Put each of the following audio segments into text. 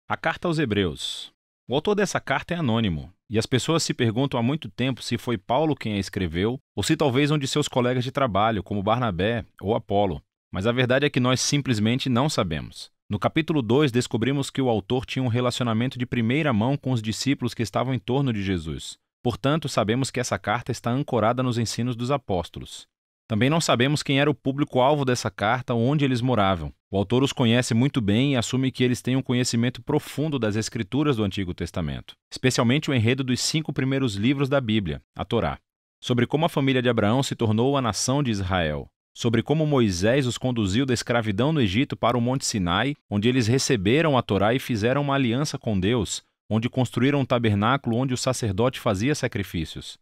A carta aos Hebreus. O autor dessa carta é anônimo, e as pessoas se perguntam há muito tempo se foi Paulo quem a escreveu ou se talvez um de seus colegas de trabalho, como Barnabé ou Apolo. Mas a verdade é que nós simplesmente não sabemos. No capítulo 2, descobrimos que o autor tinha um relacionamento de primeira mão com os discípulos que estavam em torno de Jesus. Portanto, sabemos que essa carta está ancorada nos ensinos dos apóstolos. Também não sabemos quem era o público-alvo dessa carta ou onde eles moravam. O autor os conhece muito bem e assume que eles têm um conhecimento profundo das Escrituras do Antigo Testamento, especialmente o enredo dos 5 primeiros livros da Bíblia, a Torá, sobre como a família de Abraão se tornou a nação de Israel, sobre como Moisés os conduziu da escravidão no Egito para o Monte Sinai, onde eles receberam a Torá e fizeram uma aliança com Deus, onde construíram um tabernáculo onde o sacerdote fazia sacrifícios.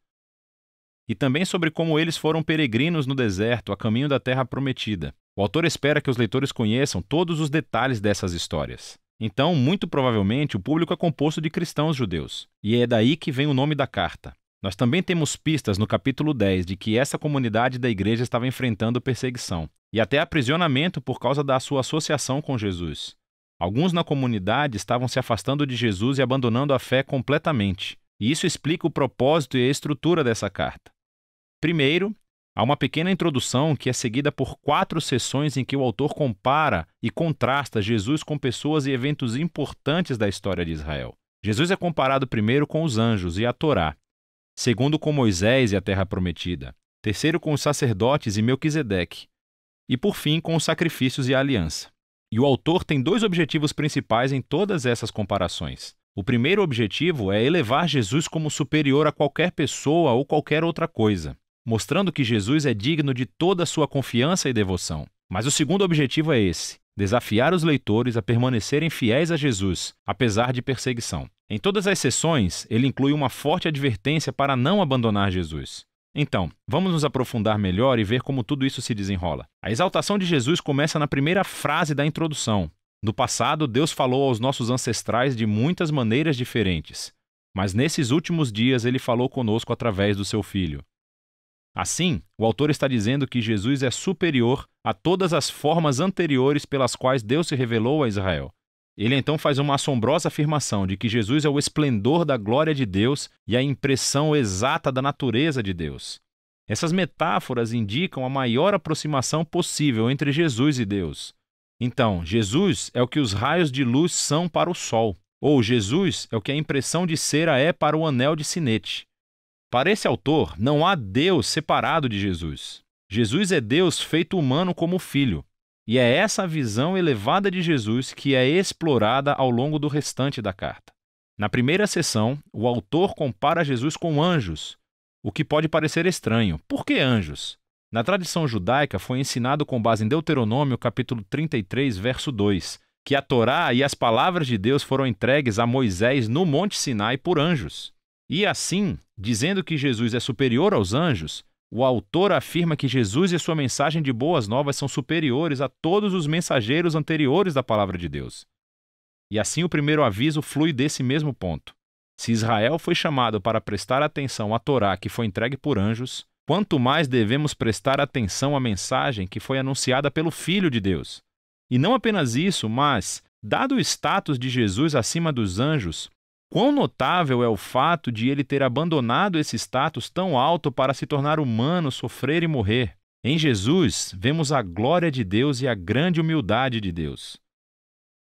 E também sobre como eles foram peregrinos no deserto, a caminho da terra prometida. O autor espera que os leitores conheçam todos os detalhes dessas histórias. Então, muito provavelmente, o público é composto de cristãos judeus. E é daí que vem o nome da carta. Nós também temos pistas no capítulo 10 de que essa comunidade da igreja estava enfrentando perseguição e até aprisionamento por causa da sua associação com Jesus. Alguns na comunidade estavam se afastando de Jesus e abandonando a fé completamente. E isso explica o propósito e a estrutura dessa carta. Primeiro, há uma pequena introdução que é seguida por 4 sessões em que o autor compara e contrasta Jesus com pessoas e eventos importantes da história de Israel. Jesus é comparado primeiro com os anjos e a Torá, segundo com Moisés e a terra prometida, terceiro com os sacerdotes e Melquisedeque, e por fim com os sacrifícios e a aliança. E o autor tem 2 objetivos principais em todas essas comparações. O primeiro objetivo é elevar Jesus como superior a qualquer pessoa ou qualquer outra coisa, mostrando que Jesus é digno de toda a sua confiança e devoção. Mas o segundo objetivo é esse: desafiar os leitores a permanecerem fiéis a Jesus, apesar de perseguição. Em todas as sessões, ele inclui uma forte advertência para não abandonar Jesus. Então, vamos nos aprofundar melhor e ver como tudo isso se desenrola. A exaltação de Jesus começa na primeira frase da introdução. No passado, Deus falou aos nossos ancestrais de muitas maneiras diferentes, mas nesses últimos dias ele falou conosco através do seu Filho. Assim, o autor está dizendo que Jesus é superior a todas as formas anteriores pelas quais Deus se revelou a Israel. Ele então faz uma assombrosa afirmação de que Jesus é o esplendor da glória de Deus e a impressão exata da natureza de Deus. Essas metáforas indicam a maior aproximação possível entre Jesus e Deus. Então, Jesus é o que os raios de luz são para o sol, ou Jesus é o que a impressão de cera é para o anel de sinete. Para esse autor, não há Deus separado de Jesus. Jesus é Deus feito humano como Filho. E é essa visão elevada de Jesus que é explorada ao longo do restante da carta. Na primeira sessão, o autor compara Jesus com anjos, o que pode parecer estranho. Por que anjos? Na tradição judaica foi ensinado com base em Deuteronômio capítulo 33, verso 2, que a Torá e as palavras de Deus foram entregues a Moisés no Monte Sinai por anjos. E assim, dizendo que Jesus é superior aos anjos, o autor afirma que Jesus e sua mensagem de boas novas são superiores a todos os mensageiros anteriores da palavra de Deus. E assim o primeiro aviso flui desse mesmo ponto. Se Israel foi chamado para prestar atenção à Torá que foi entregue por anjos, quanto mais devemos prestar atenção à mensagem que foi anunciada pelo Filho de Deus. E não apenas isso, mas, dado o status de Jesus acima dos anjos, quão notável é o fato de ele ter abandonado esse status tão alto para se tornar humano, sofrer e morrer. Em Jesus, vemos a glória de Deus e a grande humildade de Deus.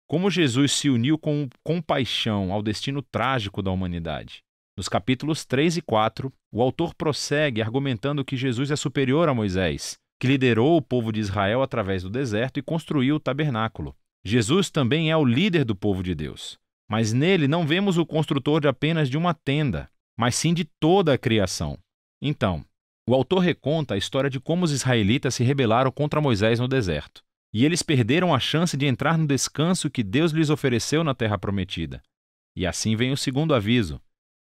Como Jesus se uniu com compaixão ao destino trágico da humanidade. Nos capítulos 3 e 4, o autor prossegue argumentando que Jesus é superior a Moisés, que liderou o povo de Israel através do deserto e construiu o tabernáculo. Jesus também é o líder do povo de Deus. Mas nele não vemos o construtor de apenas de uma tenda, mas sim de toda a criação. Então, o autor reconta a história de como os israelitas se rebelaram contra Moisés no deserto, e eles perderam a chance de entrar no descanso que Deus lhes ofereceu na terra prometida. E assim vem o segundo aviso.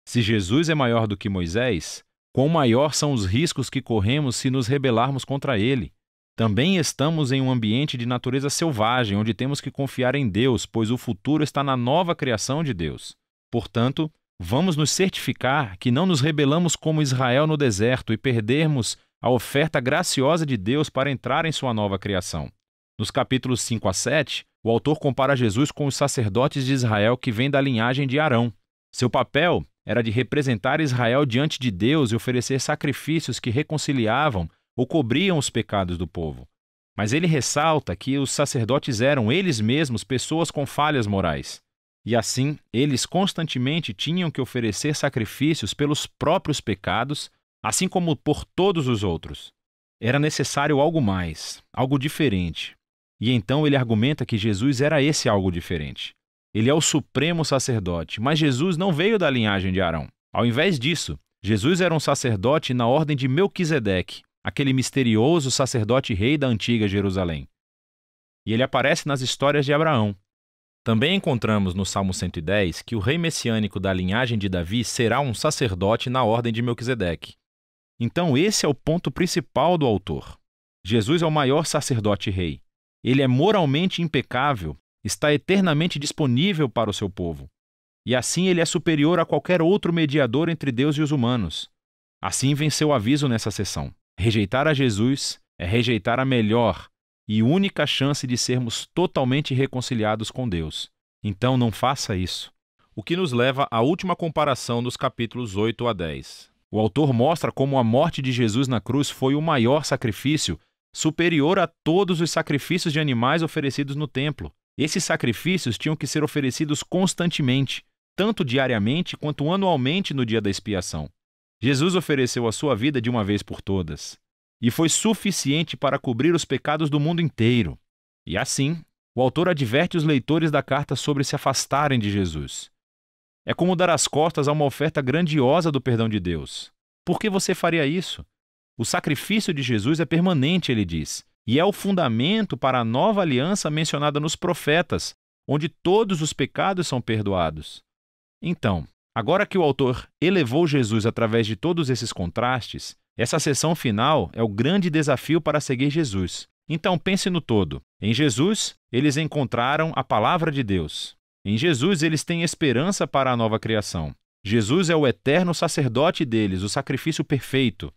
Se Jesus é maior do que Moisés, quão maior são os riscos que corremos se nos rebelarmos contra ele? Também estamos em um ambiente de natureza selvagem, onde temos que confiar em Deus, pois o futuro está na nova criação de Deus. Portanto, vamos nos certificar que não nos rebelamos como Israel no deserto e perdermos a oferta graciosa de Deus para entrar em sua nova criação. Nos capítulos 5 a 7, o autor compara Jesus com os sacerdotes de Israel que vêm da linhagem de Arão. Seu papel era de representar Israel diante de Deus e oferecer sacrifícios que reconciliavam ou cobriam os pecados do povo. Mas ele ressalta que os sacerdotes eram eles mesmos pessoas com falhas morais. E assim, eles constantemente tinham que oferecer sacrifícios pelos próprios pecados, assim como por todos os outros. Era necessário algo mais, algo diferente. E então ele argumenta que Jesus era esse algo diferente. Ele é o supremo sacerdote, mas Jesus não veio da linhagem de Arão. Ao invés disso, Jesus era um sacerdote na ordem de Melquisedeque, aquele misterioso sacerdote rei da antiga Jerusalém. E ele aparece nas histórias de Abraão. Também encontramos no Salmo 110 que o rei messiânico da linhagem de Davi será um sacerdote na ordem de Melquisedeque. Então esse é o ponto principal do autor. Jesus é o maior sacerdote-rei. Ele é moralmente impecável, está eternamente disponível para o seu povo. E assim ele é superior a qualquer outro mediador entre Deus e os humanos. Assim vem seu aviso nessa sessão. Rejeitar a Jesus é rejeitar a melhor e única chance de sermos totalmente reconciliados com Deus. Então não faça isso. O que nos leva à última comparação dos capítulos 8 a 10. O autor mostra como a morte de Jesus na cruz foi o maior sacrifício, superior a todos os sacrifícios de animais oferecidos no templo. Esses sacrifícios tinham que ser oferecidos constantemente, tanto diariamente quanto anualmente no dia da expiação. Jesus ofereceu a sua vida de uma vez por todas, e foi suficiente para cobrir os pecados do mundo inteiro. E assim, o autor adverte os leitores da carta sobre se afastarem de Jesus. É como dar as costas a uma oferta grandiosa do perdão de Deus. Por que você faria isso? O sacrifício de Jesus é permanente, ele diz, e é o fundamento para a nova aliança mencionada nos profetas, onde todos os pecados são perdoados. Então, agora que o autor elevou Jesus através de todos esses contrastes, essa seção final é o grande desafio para seguir Jesus. Então pense no todo. Em Jesus, eles encontraram a palavra de Deus. Em Jesus, eles têm esperança para a nova criação. Jesus é o eterno sacerdote deles, o sacrifício perfeito.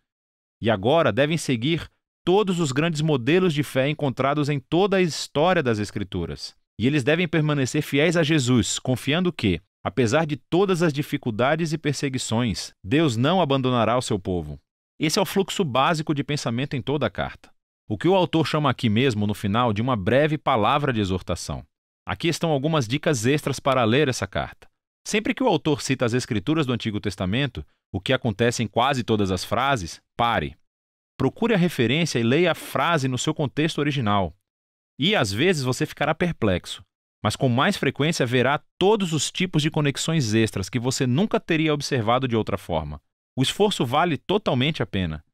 E agora devem seguir todos os grandes modelos de fé encontrados em toda a história das Escrituras. E eles devem permanecer fiéis a Jesus, confiando que, apesar de todas as dificuldades e perseguições, Deus não abandonará o seu povo. Esse é o fluxo básico de pensamento em toda a carta. O que o autor chama aqui mesmo, no final, de uma breve palavra de exortação. Aqui estão algumas dicas extras para ler essa carta. Sempre que o autor cita as Escrituras do Antigo Testamento, o que acontece em quase todas as frases, pare. Procure a referência e leia a frase no seu contexto original. E, às vezes, você ficará perplexo, mas com mais frequência verá todos os tipos de conexões extras que você nunca teria observado de outra forma. O esforço vale totalmente a pena.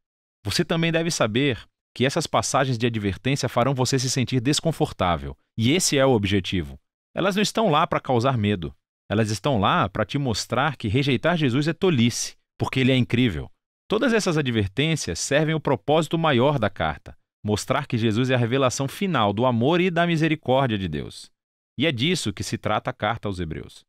Você também deve saber que essas passagens de advertência farão você se sentir desconfortável, e esse é o objetivo. Elas não estão lá para causar medo. Elas estão lá para te mostrar que rejeitar Jesus é tolice, porque ele é incrível. Todas essas advertências servem o propósito maior da carta, mostrar que Jesus é a revelação final do amor e da misericórdia de Deus. E é disso que se trata a carta aos Hebreus.